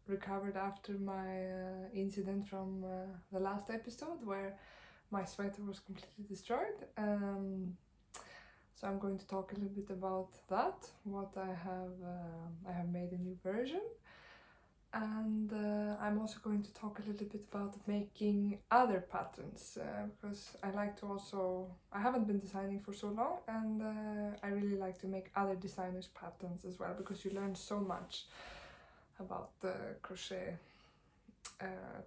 recovered after my incident from the last episode where my sweater was completely destroyed. So I'm going to talk a little bit about that, what I have made a new version. And I'm also going to talk a little bit about making other patterns because I like to also, I haven't been designing for so long, and I really like to make other designers' patterns as well, because you learn so much about crochet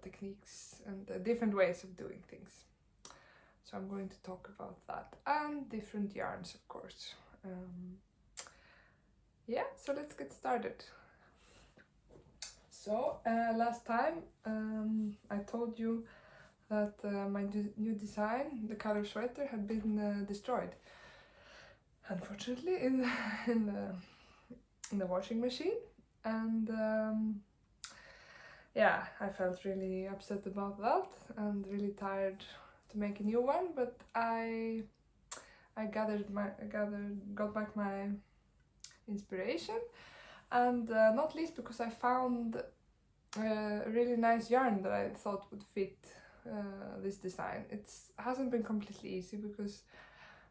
techniques and different ways of doing things. So I'm going to talk about that and different yarns, of course. Yeah, so let's get started. So last time I told you that my new design, the color sweater, had been destroyed, unfortunately, in the washing machine. And yeah, I felt really upset about that and really tired to make a new one, but I got back my inspiration, and not least because I found a really nice yarn that I thought would fit this design. It hasn't been completely easy because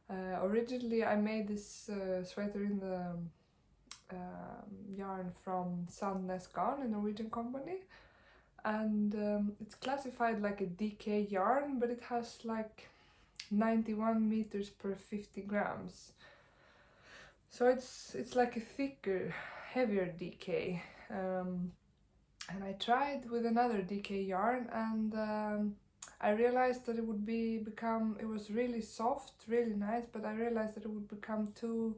originally I made this sweater in the yarn from Sandnes Garn, a Norwegian company, and it's classified like a DK yarn, but it has like 91 meters per 50 grams. So it's like a thicker, heavier DK. And I tried with another DK yarn, and I realized that it would it was really soft, really nice, but I realized that it would become too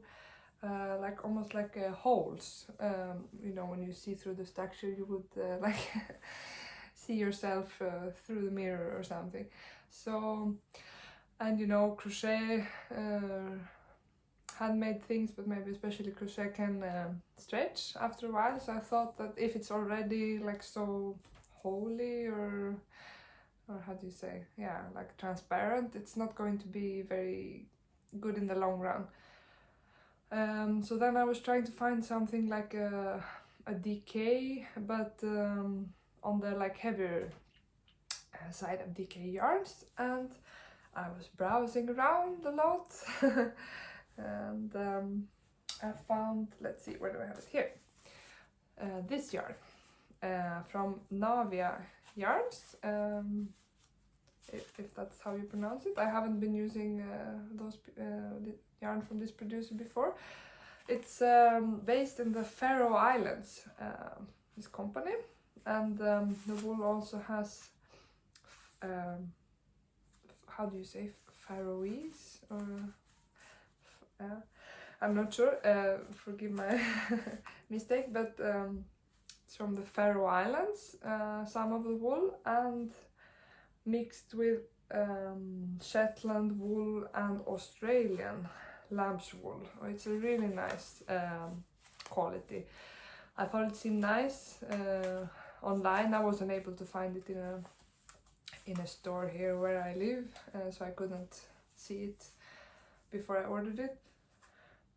like almost like holes. You know, when you see through the structure, you would like see yourself through the mirror or something. So, and you know, crochet, handmade things, but maybe especially crochet, can stretch after a while. So I thought that if it's already like so holy, or how do you say, yeah, like transparent, it's not going to be very good in the long run. So then I was trying to find something like a DK, but on the like heavier side of DK yarns, and I was browsing around a lot. And I found, let's see, where do I have it here? This yarn from Navia Yarns, if that's how you pronounce it. I haven't been using the yarn from this producer before. It's based in the Faroe Islands, this company, and the wool also has, how do you say, Faroese, or I'm not sure, forgive my mistake, but it's from the Faroe Islands, some of the wool, and mixed with Shetland wool and Australian lamb's wool. It's a really nice quality. I thought it seemed nice online. I wasn't able to find it in a store here where I live, so I couldn't see it before I ordered it.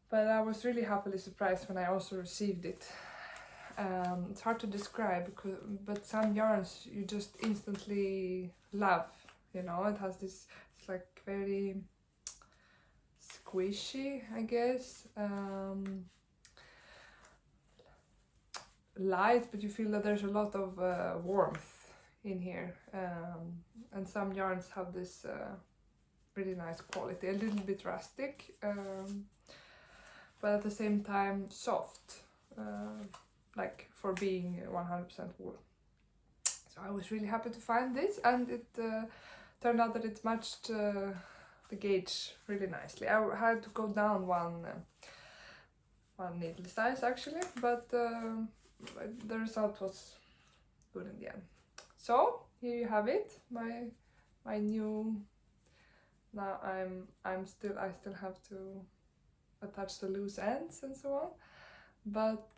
But I was really happily surprised when I also received it. It's hard to describe, but some yarns you just instantly love. You know, it has this, it's like very squishy, I guess. Light, but you feel that there's a lot of warmth in here. And some yarns have this really nice quality, a little bit rustic, but at the same time soft, like for being 100% wool. So I was really happy to find this, and it turned out that it matched the gauge really nicely. I had to go down one needle size actually, but the result was good in the end. So here you have it, my new. Now I still have to attach the loose ends and so on, but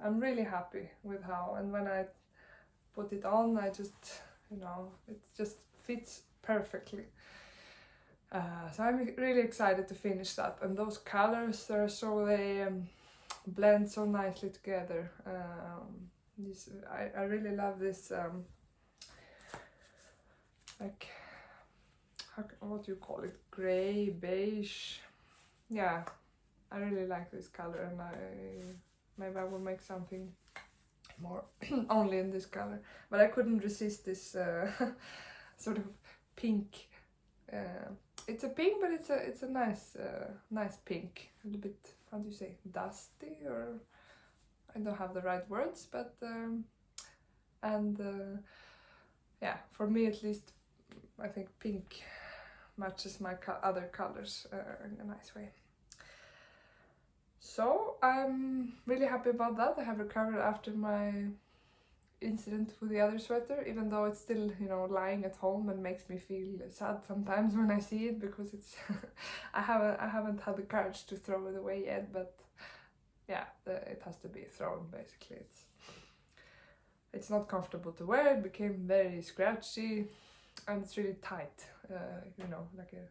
I'm really happy with how, and when I put it on, I just, you know, it just fits perfectly. So I'm really excited to finish that, and those colors, they're so blend so nicely together. I really love this like, what do you call it, gray, beige. Yeah, I really like this color, and maybe I will make something more only in this color, but I couldn't resist this sort of pink. It's a pink, but it's a nice nice pink, a little bit, how do you say, dusty, or I don't have the right words, but yeah, for me at least, I think pink matches my other colors in a nice way. So I'm really happy about that. I have recovered after my incident with the other sweater, even though it's still, you know, lying at home and makes me feel sad sometimes when I see it, because it's I haven't had the courage to throw it away yet, but yeah, it has to be thrown basically. It's not comfortable to wear. It became very scratchy, and it's really tight, you know, like a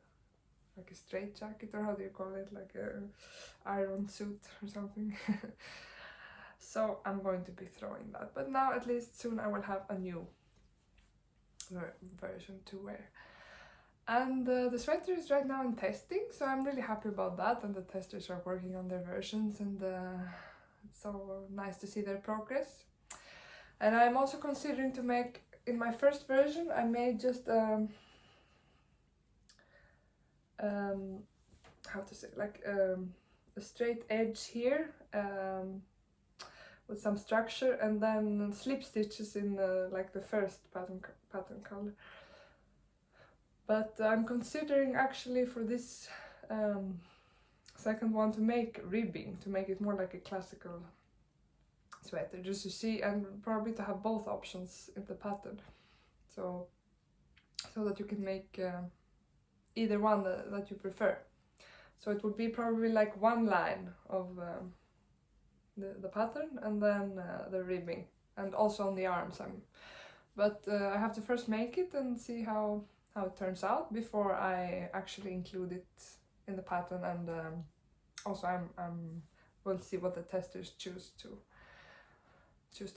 straight jacket, or how do you call it, like a iron suit or something. So I'm going to be throwing that, but now at least soon I will have a new version to wear. And the sweater is right now in testing, so I'm really happy about that, and the testers are working on their versions, and it's so nice to see their progress. And I'm also considering to make, in my first version I made just how to say, like a straight edge here with some structure, and then slip stitches in like the first pattern color. But I'm considering actually for this second one to make ribbing, to make it more like a classical sweater, just to see, and probably to have both options in the pattern, so that you can make either one that you prefer. So it would be probably like one line of the pattern, and then the ribbing, and also on the arms. But I have to first make it and see how it turns out before I actually include it in the pattern, and also we'll see what the testers choose to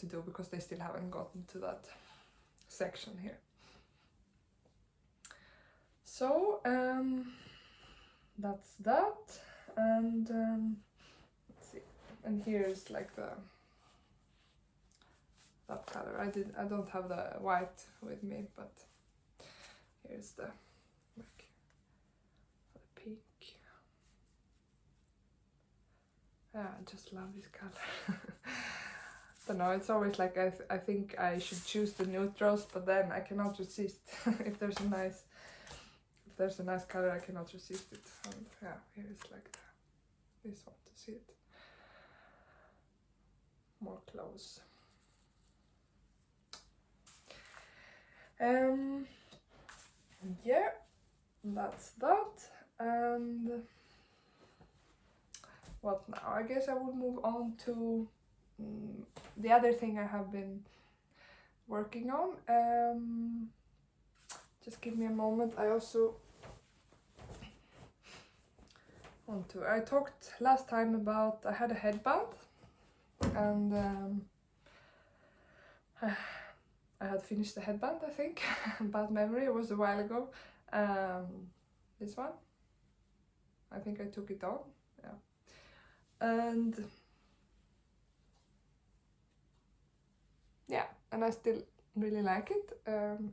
do, because they still haven't gotten to that section here. So that's that, and let's see, and here's like that color. I don't have the white with me, but here's the like the pink. Yeah, I just love this color. I don't know, it's always like I think I should choose the neutrals, but then I cannot resist. If there's a nice color, I cannot resist it. And yeah, here is like this one to see it more close. Yeah, that's that. And what now? I guess I will move on to the other thing I have been working on. Just give me a moment. I also want to. I talked last time about, I had a headband, and I had finished the headband, I think. Bad memory, it was a while ago. This one, I think I took it on, yeah. And yeah, and I still really like it.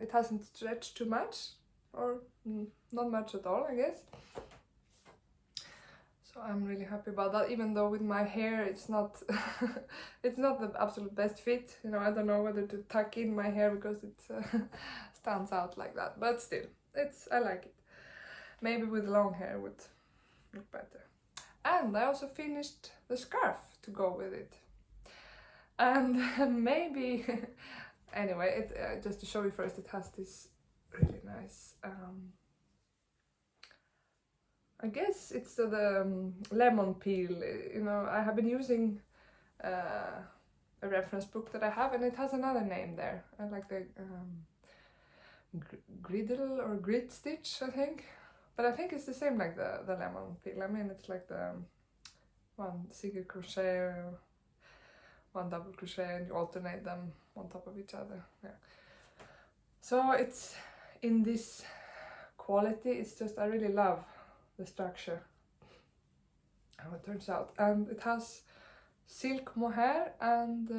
It hasn't stretched too much, or not much at all, I guess. So I'm really happy about that, even though with my hair it's not it's not the absolute best fit. You know, I don't know whether to tuck in my hair because it stands out like that, but still, I like it. Maybe with long hair would look better. And I also finished the scarf to go with it. And maybe anyway, just to show you first, it has this really nice I guess it's the lemon peel. You know, I have been using a reference book that I have, and it has another name there. I like the griddle or grit stitch, I think. But I think it's the same like the lemon peel. I mean, it's like one single crochet, one double crochet, and you alternate them on top of each other. Yeah. So it's in this quality. It's just, I really love the structure, how it turns out, and it has silk mohair and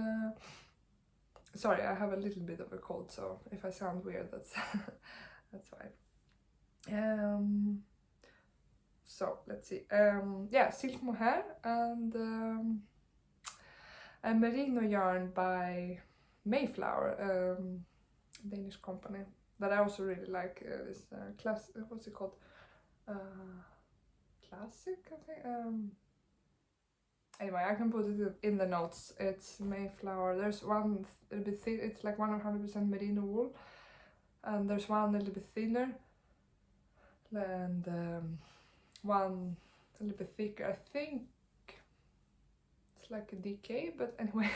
sorry, I have a little bit of a cold, so if I sound weird, that's that's fine. So let's see. Yeah, silk mohair and a merino yarn by Mayflower, Danish company that I also really like. This what's it called? Classic, I think. Anyway, I can put it in the notes. It's Mayflower. There's one a little bit thin. It's like 100% merino wool, and there's one a little bit thinner, and one a little bit thicker. I think it's like a DK, but anyway,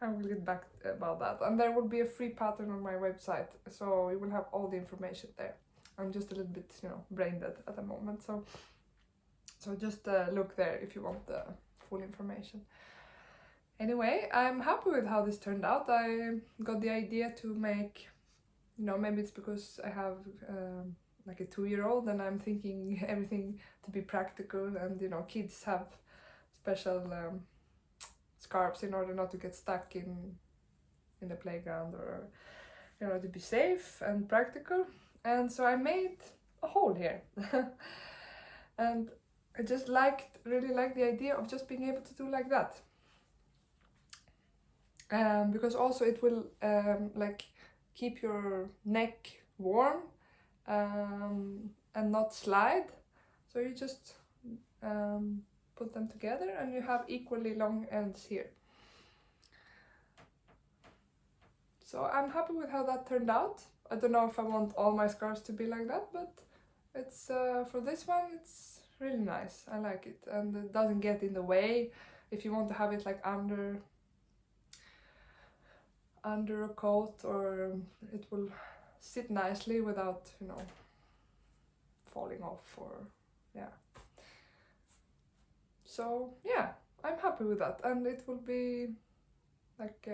I will get back about that. And there will be a free pattern on my website, so you will have all the information there. I'm just a little bit, you know, brain dead at the moment, so just look there if you want the full information. Anyway, I'm happy with how this turned out. I got the idea to make, you know, maybe it's because I have like a 2-year-old and I'm thinking everything to be practical, and you know, kids have special scarves in order not to get stuck in the playground, or you know, to be safe and practical. And so I made a hole here and I just really liked the idea of just being able to do like that, because also it will like keep your neck warm and not slide. So you just put them together and you have equally long ends here. So I'm happy with how that turned out. I don't know if I want all my scarves to be like that, but it's for this one it's really nice. I like it, and it doesn't get in the way. If you want to have it like under a coat, or it will sit nicely without, you know, falling off, or yeah. So yeah, I'm happy with that, and it will be like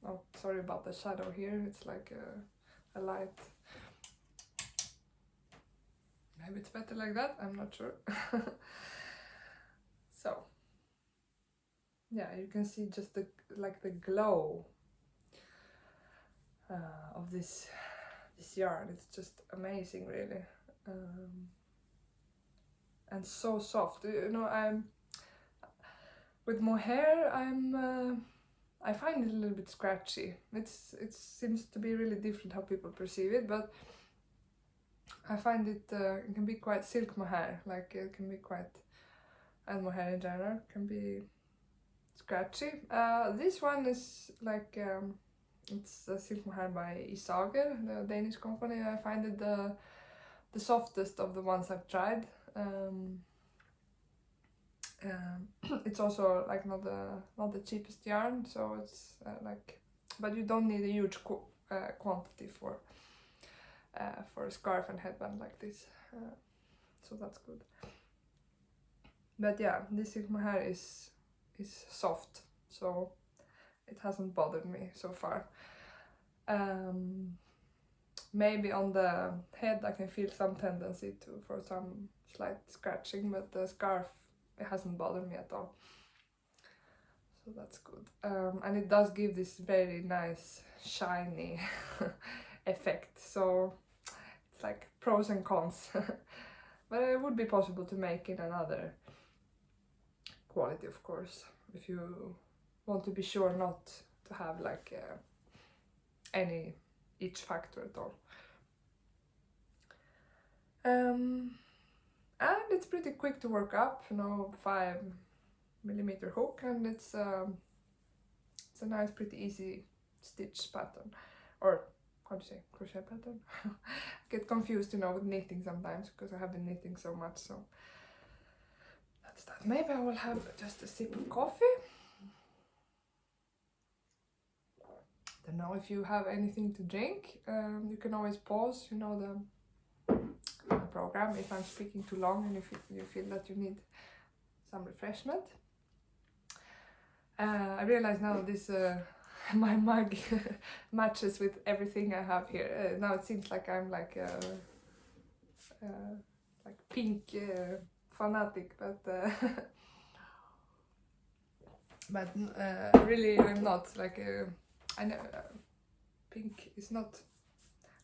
oh, sorry about the shadow here. It's like a light. Maybe it's better like that, I'm not sure. So yeah, you can see just the glow of this yarn. It's just amazing, really, and so soft. You know, with mohair, I find it a little bit scratchy. It seems to be really different how people perceive it, but I find it can be quite, silk mohair, like it can be quite, and mohair in general can be scratchy. This one is like it's a silk mohair by Isager, the Danish company. I find it the softest of the ones I've tried. It's also like not the cheapest yarn, so it's like, but you don't need a huge quantity for a scarf and headband like this, so that's good. But yeah, this silk mohair is soft, so it hasn't bothered me so far. Maybe on the head I can feel some tendency for some slight scratching, but the scarf, it hasn't bothered me at all, so that's good. And it does give this very nice shiny effect, so it's like pros and cons. But it would be possible to make in another quality, of course, if you want to be sure not to have like any itch factor at all. And it's pretty quick to work up, you know, 5mm hook, and it's a nice, pretty easy stitch pattern, or how do you say, crochet pattern? I get confused, you know, with knitting sometimes because I have been knitting so much. So that's that. Maybe I will have just a sip of coffee. Don't know if you have anything to drink. You can always pause, you know, the program if I'm speaking too long and if you feel that you need some refreshment. I realize now this my mug matches with everything I have here. Now it seems like I'm like pink fanatic, but but really I'm not. Like I know pink is not.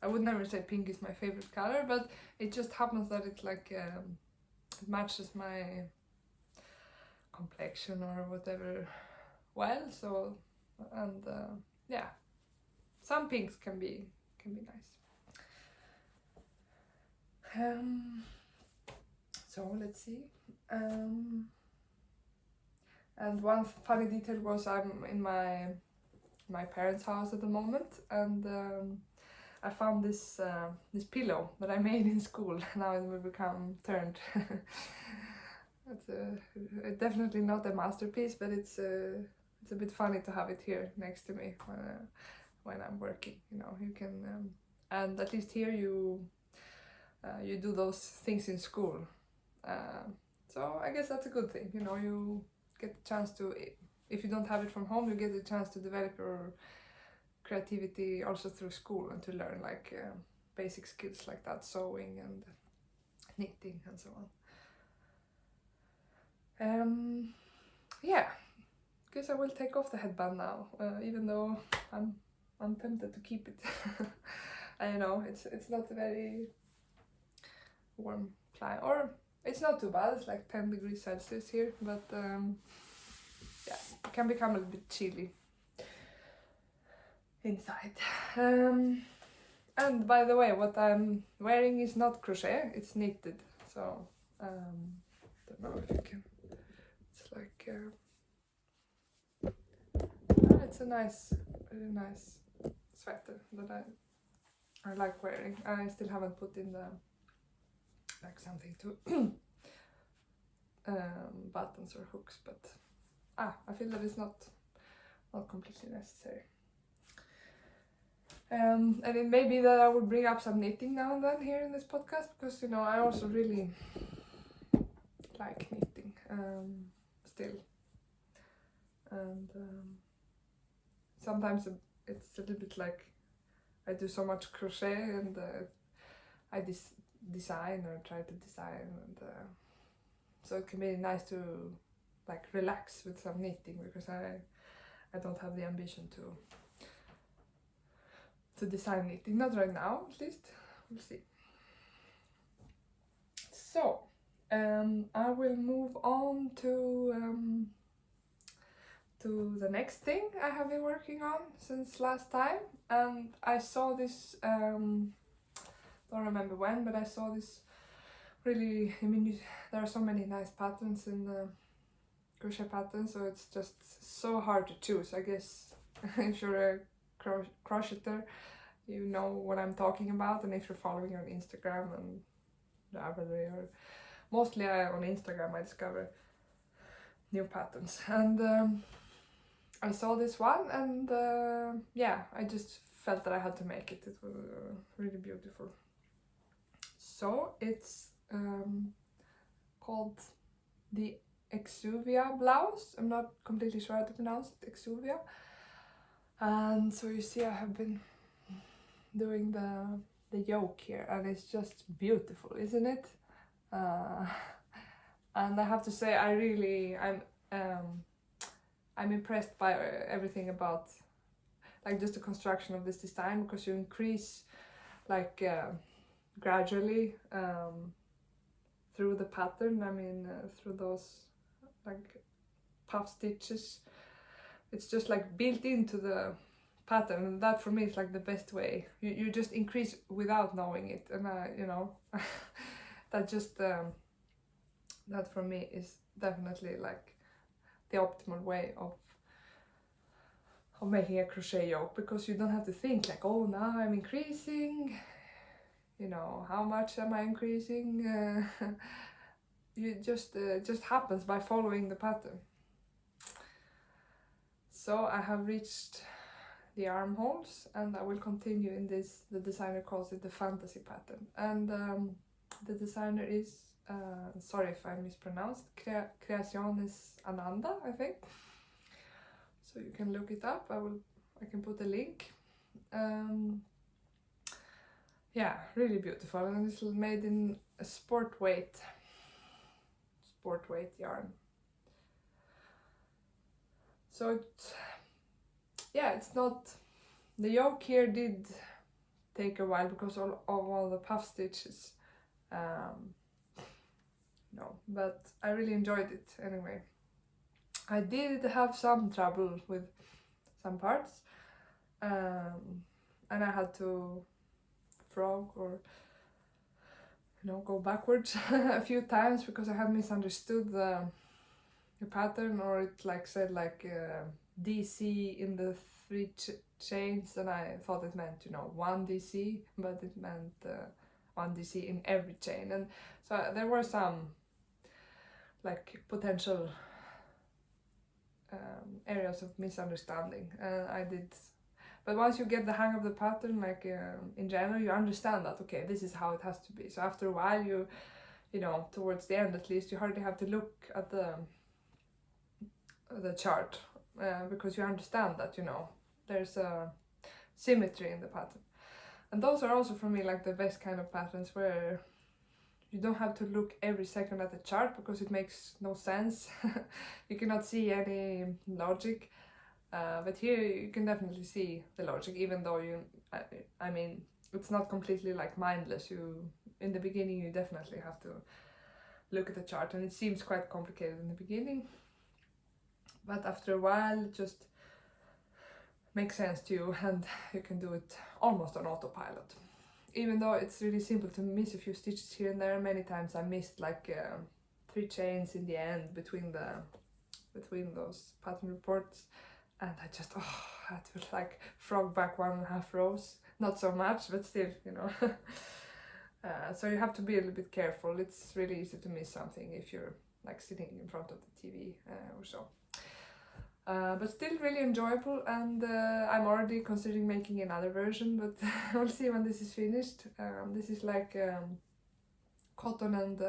I would never say pink is my favorite color, but it just happens that it's like it matches my complexion or whatever well. So and yeah, some pinks can be nice. So let's see. And one funny detail was I'm in my parents' house at the moment, and I found this this pillow that I made in school. Now it will become turned. It's definitely not a masterpiece, but it's a bit funny to have it here next to me when I'm working. You know, you can and at least here you do those things in school. So I guess that's a good thing. You know, you get the chance to, if you don't have it from home, you get the chance to develop your creativity also through school and to learn like basic skills like that, sewing and knitting and so on. Yeah, guess I will take off the headband now, even though I'm tempted to keep it. I know it's not a very warm climate, or it's not too bad. It's like 10 degrees Celsius here, but yeah, it can become a little bit chilly inside. And by the way, what I'm wearing is not crochet, it's knitted. So don't know if you can. It's like it's a nice, really nice sweater that I like wearing. I still haven't put in the like something to buttons or hooks, but I feel that it's not completely necessary. And it may be that I would bring up some knitting now and then here in this podcast, because you know I also really like knitting still, and sometimes it's a little bit like I do so much crochet and I design or try to design, and so it can be nice to like relax with some knitting, because I don't have the ambition to design knitting, not right now at least. We'll see. So I will move on to the next thing I have been working on since last time, and I saw this don't remember when, but I saw this really, I mean, there are so many nice patterns in the crochet patterns, so it's just so hard to choose. I guess if you're a crocheter, you know what I'm talking about, and if you're following me on Instagram and the other way, or mostly on Instagram, I discover new patterns, and I saw this one, and yeah, I just felt that I had to make it. It was really beautiful. So it's called the Exuvia blouse. I'm not completely sure how to pronounce it, Exuvia. And so you see I have been doing the yoke here, and it's just beautiful, isn't it? And I have to say I'm impressed by everything about like just the construction of this design, because you increase like gradually through the pattern. I mean through those like puff stitches, it's just like built into the pattern, and that for me is like the best way. You just increase without knowing it, and you know that just that for me is definitely like the optimal way of making a crochet yoke, because you don't have to think like, oh, now I'm increasing, you know, how much am I increasing? You just happens by following the pattern. So I have reached the armholes, and I will continue in this. The designer calls it the fantasy pattern, and the designer is Sorry if I mispronounced. Creaciones Ananda, I think. So you can look it up. I can put a link. Yeah, really beautiful, and it's made in a sport weight yarn. So it's not, the yoke here did take a while because of all the puff stitches. No, but I really enjoyed it anyway. I did have some trouble with some parts, and I had to frog or go backwards a few times because I had misunderstood the pattern, or it said DC in the 3 chains, and I thought it meant 1 DC, but it meant 1 DC in every chain, and so there were some potential areas of misunderstanding, and I did. But once you get the hang of the pattern, in general, you understand that, okay, this is how it has to be. So after a while, you towards the end at least, you hardly have to look at the chart, because you understand that, there's a symmetry in the pattern. And those are also for me the best kind of patterns, where you don't have to look every second at the chart because it makes no sense. You cannot see any logic. But here you can definitely see the logic, even though I mean, it's not completely mindless. In the beginning, you definitely have to look at the chart, and it seems quite complicated in the beginning. But after a while, it just makes sense to you, and you can do it almost on autopilot. Even though it's really simple to miss a few stitches here and there, many times I missed 3 chains in the end between those pattern reports. And I just had to frog back 1.5 rows. Not so much, but still, so you have to be a little bit careful. It's really easy to miss something if you're sitting in front of the TV or so. But still really enjoyable, and I'm already considering making another version, but we'll see when this is finished. This is cotton and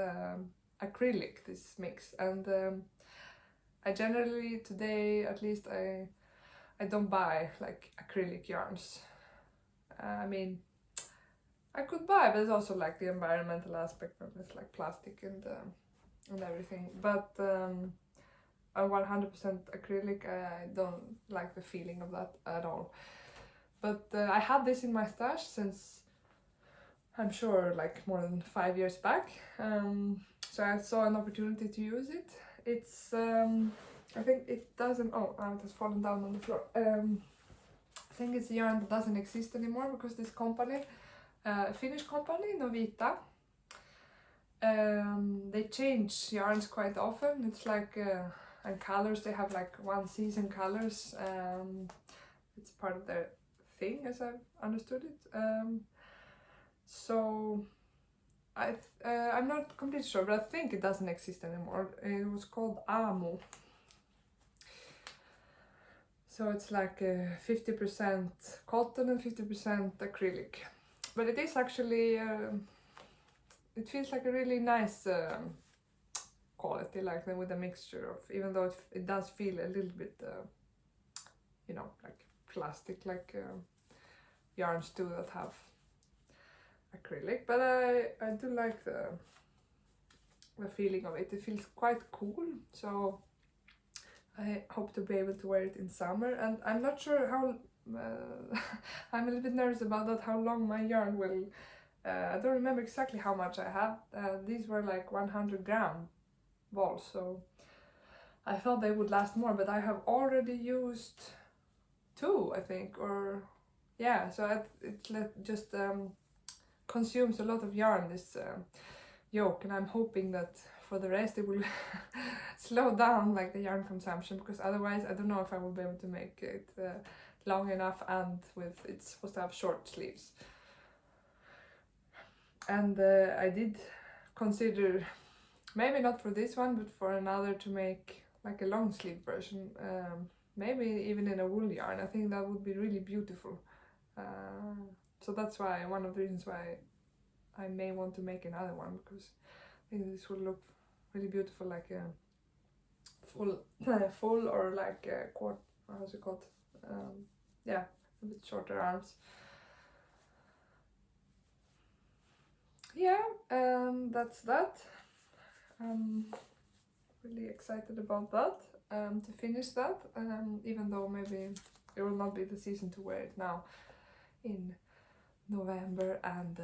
acrylic, this mix, and I generally, today at least, I don't buy acrylic yarns. I mean, I could buy, but it's also the environmental aspect of it's plastic and everything. But 100% acrylic, I don't like the feeling of that at all. But I had this in my stash since, I'm sure, more than 5 years back. So I saw an opportunity to use it. It's I think it doesn't. Oh, it has fallen down on the floor. I think it's a yarn that doesn't exist anymore because this company, a Finnish company, Novita, they change yarns quite often. It's and colors, they have 1 season colors. It's part of their thing, as I've understood it. So I'm not completely sure, but I think it doesn't exist anymore. It was called Amo. So it's 50% cotton and 50% acrylic. But it is actually, it feels like a really nice quality, with a mixture of, even though it does feel a little bit, plastic, yarns do that have acrylic. But I do like the feeling of it. It feels quite cool, so I hope to be able to wear it in summer. And I'm not sure how, I'm a little bit nervous about that, how long my yarn will, I don't remember exactly how much I have. These were 100 gram balls, so I thought they would last more, but I have already used 2, I think, or yeah, so it just consumes a lot of yarn, this yoke, and I'm hoping that for the rest it will slow down the yarn consumption, because otherwise I don't know if I will be able to make it long enough, and it's supposed to have short sleeves. And I did consider, maybe not for this one, but for another, to make a long sleeve version, maybe even in a wool yarn. I think that would be really beautiful. So that's why, one of the reasons why I may want to make another one, because I think this will look really beautiful, like a full or like a quart. How's it called? Yeah, a bit shorter arms. Yeah, that's that. I'm really excited about that. To finish that, even though maybe it will not be the season to wear it now in November and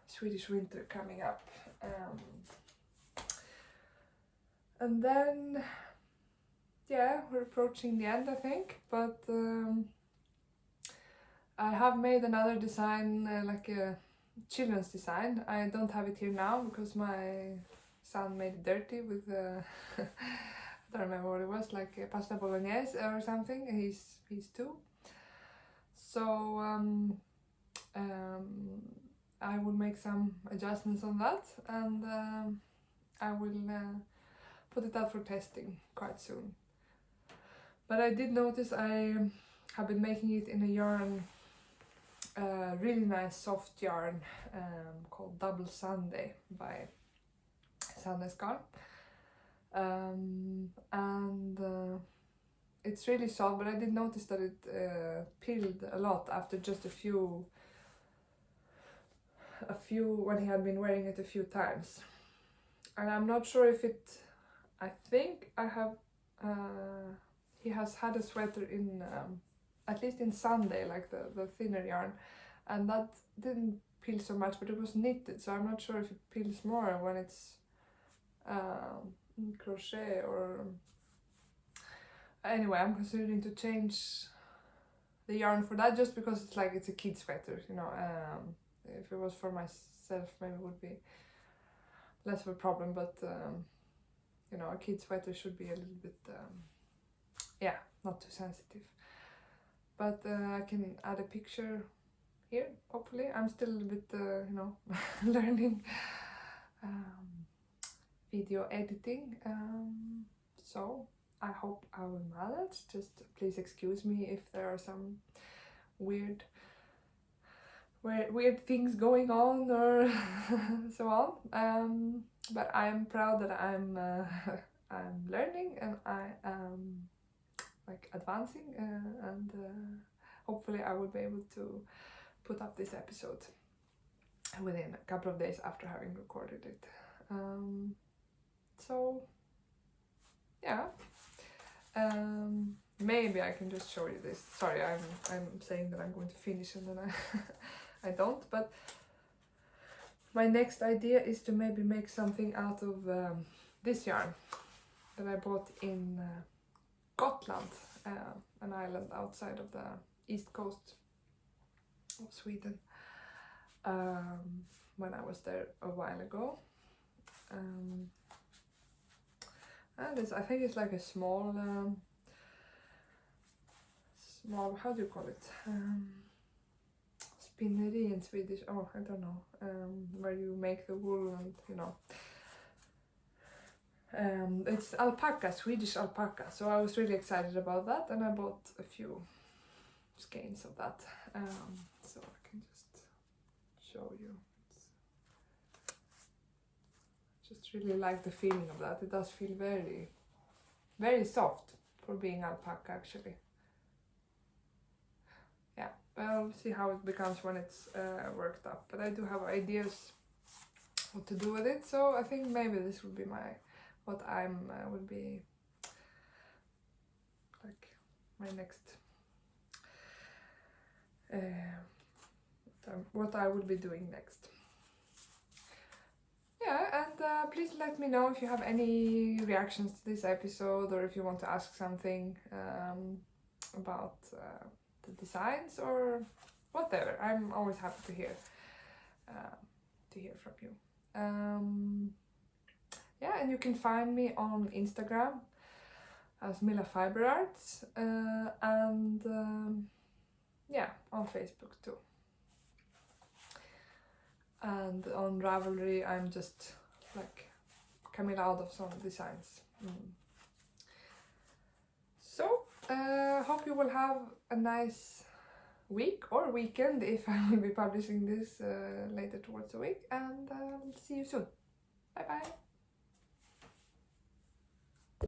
Swedish winter coming up. And then, yeah, we're approaching the end, I think, but I have made another design, like a children's design. I don't have it here now because my son made it dirty with I don't remember what it was, like pasta bolognese or something. He's 2, so I will make some adjustments on that, and I will put it out for testing quite soon. But I did notice I have been making it in a yarn, really nice soft yarn called Double Sunday by Sunday Scarf, and it's really soft, but I did notice that it peeled a lot after just a few when he had been wearing it a few times. And I'm not sure if it, I think I have he has had a sweater in at least in Sunday, like the thinner yarn, and that didn't peel so much, but it was knitted, so I'm not sure if it peels more when it's crochet or... Anyway, I'm considering to change the yarn for that, just because it's like it's a kid sweater, you know. If it was for myself, maybe it would be less of a problem, but you know, a kid sweater should be a little bit yeah, not too sensitive. But I can add a picture here, hopefully. I'm still a little bit you know, learning video editing, so I hope I will manage. Just please excuse me if there are some weird things going on or so on. But I'm proud that I'm learning, and I am like advancing, and hopefully I will be able to put up this episode within a couple of days after having recorded it. So yeah, maybe I can just show you this. Sorry, I'm saying that I'm going to finish and then I don't, but my next idea is to maybe make something out of this yarn that I bought in Gotland, an island outside of the east coast of Sweden, when I was there a while ago. And this, I think it's like a small, how do you call it? Spinneri in Swedish. Oh, I don't know. Where you make the wool and, you know. It's alpaca, Swedish alpaca. So I was really excited about that, and I bought a few skeins of that. So I can just show you. Just really like the feeling of that. It does feel very, very soft for being alpaca, actually. Yeah, we'll see how it becomes when it's worked up. But I do have ideas what to do with it, so I think maybe this will be what I'm will be like my next what I will be doing next. Yeah, and please let me know if you have any reactions to this episode, or if you want to ask something about the designs or whatever. I'm always happy to hear from you. Yeah, and you can find me on Instagram as Milla Fiber Arts, and yeah, on Facebook too. And on Ravelry, I'm just like Camilla Adolfsson Designs. So, hope you will have a nice week or weekend if I will be publishing this later towards the week, and see you soon. Bye bye.